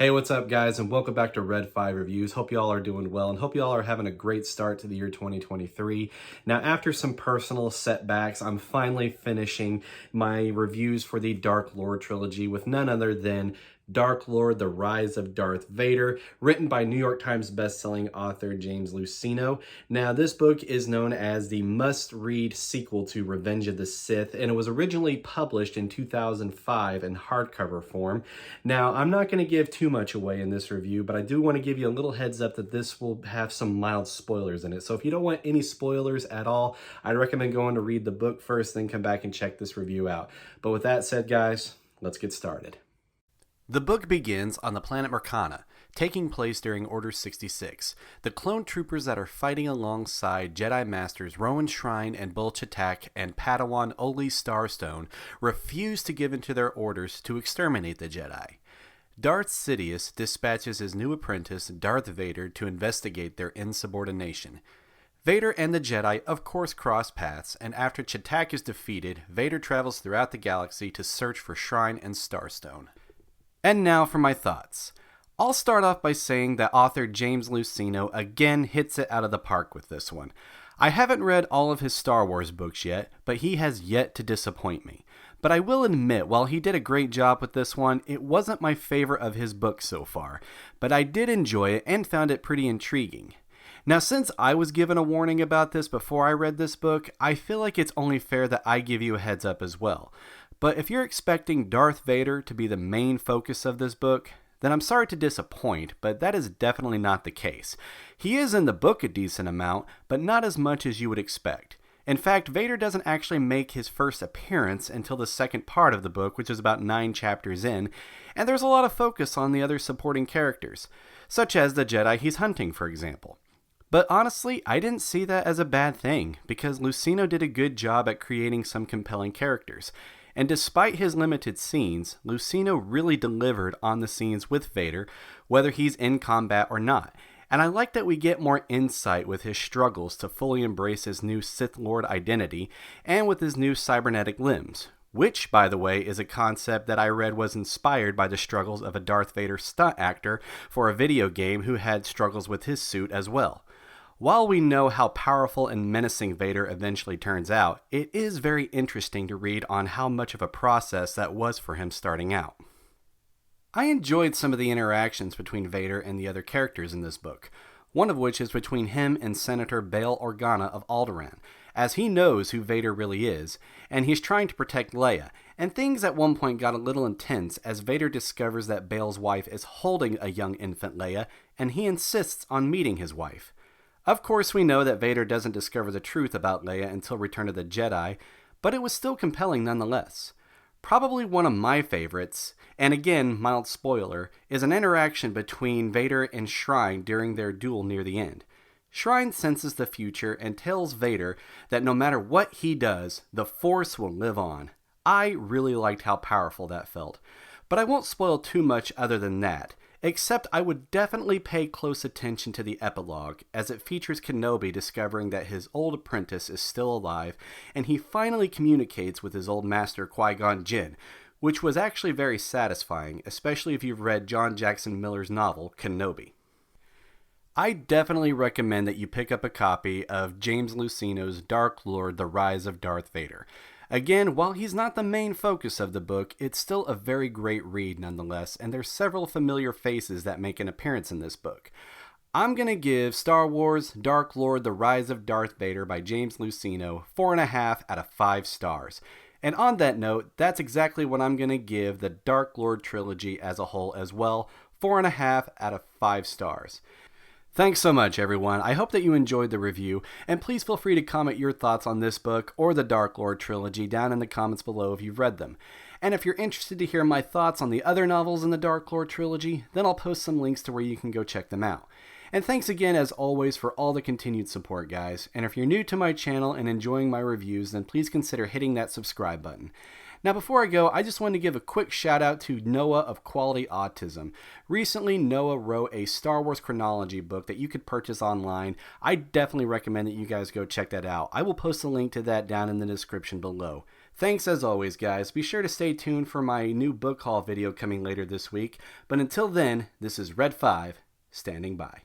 Hey, what's up guys, and welcome back to Red 5 Reviews. Hope y'all are doing well and hope y'all are having a great start to the year 2023. Now, after some personal setbacks, I'm finally finishing my reviews for the Dark Lord trilogy with none other than Dark Lord, The Rise of Darth Vader, written by New York Times bestselling author James Luceno. Now, this book is known as the must-read sequel to Revenge of the Sith, and it was originally published in 2005 in hardcover form. Now, I'm not going to give too much away in this review, but I do want to give you a little heads up that this will have some mild spoilers in it. So if you don't want any spoilers at all, I'd recommend going to read the book first, then come back and check this review out. But with that said, guys, let's get started. The book begins on the planet Mercana, taking place during Order 66. The clone troopers that are fighting alongside Jedi Masters Rowan Shrine and Bul Chetak and Padawan Oli Starstone refuse to give in to their orders to exterminate the Jedi. Darth Sidious dispatches his new apprentice, Darth Vader, to investigate their insubordination. Vader and the Jedi of course cross paths, and after Chetak is defeated, Vader travels throughout the galaxy to search for Shrine and Starstone. And now for my thoughts. I'll start off by saying that author James Luceno again hits it out of the park with this one. I haven't read all of his Star Wars books yet, but he has yet to disappoint me. But I will admit, while he did a great job with this one, it wasn't my favorite of his books so far, but I did enjoy it and found it pretty intriguing. Now, since I was given a warning about this before I read this book, I feel like it's only fair that I give you a heads up as well. But if you're expecting Darth Vader to be the main focus of this book, then I'm sorry to disappoint, but that is definitely not the case. He is in the book a decent amount, but not as much as you would expect. In fact, Vader doesn't actually make his first appearance until the second part of the book, which is about 9 chapters in, and there's a lot of focus on the other supporting characters, such as the Jedi he's hunting, for example. But honestly, I didn't see that as a bad thing, because Luceno did a good job at creating some compelling characters. And despite his limited scenes, Luceno really delivered on the scenes with Vader, whether he's in combat or not. And I like that we get more insight with his struggles to fully embrace his new Sith Lord identity and with his new cybernetic limbs, which, by the way, is a concept that I read was inspired by the struggles of a Darth Vader stunt actor for a video game who had struggles with his suit as well. While we know how powerful and menacing Vader eventually turns out, it is very interesting to read on how much of a process that was for him starting out. I enjoyed some of the interactions between Vader and the other characters in this book, one of which is between him and Senator Bail Organa of Alderaan, as he knows who Vader really is, and he's trying to protect Leia, and things at one point got a little intense as Vader discovers that Bail's wife is holding a young infant Leia, and he insists on meeting his wife. Of course, we know that Vader doesn't discover the truth about Leia until Return of the Jedi, but it was still compelling nonetheless. Probably one of my favorites, and again, mild spoiler, is an interaction between Vader and Shrine during their duel near the end. Shrine senses the future and tells Vader that no matter what he does, the Force will live on. I really liked how powerful that felt, but I won't spoil too much other than that. Except I would definitely pay close attention to the epilogue, as it features Kenobi discovering that his old apprentice is still alive, and he finally communicates with his old master Qui-Gon Jinn, which was actually very satisfying, especially if you've read John Jackson Miller's novel, Kenobi. I definitely recommend that you pick up a copy of James Luceno's Dark Lord, The Rise of Darth Vader. Again, while he's not the main focus of the book, it's still a very great read nonetheless, and there's several familiar faces that make an appearance in this book. I'm going to give Star Wars Dark Lord The Rise of Darth Vader by James Luceno 4.5 out of 5 stars. And on that note, that's exactly what I'm going to give the Dark Lord trilogy as a whole as well, 4.5 out of 5 stars. Thanks so much, everyone. I hope that you enjoyed the review, and please feel free to comment your thoughts on this book or the Dark Lord trilogy down in the comments below if you've read them. And if you're interested to hear my thoughts on the other novels in the Dark Lord trilogy, then I'll post some links to where you can go check them out. And thanks again, as always, for all the continued support, guys. And if you're new to my channel and enjoying my reviews, then please consider hitting that subscribe button. Now, before I go, I just wanted to give a quick shout out to Noah of Quality Autism. Recently, Noah wrote a Star Wars Chronology book that you could purchase online. I definitely recommend that you guys go check that out. I will post a link to that down in the description below. Thanks as always, guys. Be sure to stay tuned for my new book haul video coming later this week. But until then, this is Red 5, standing by.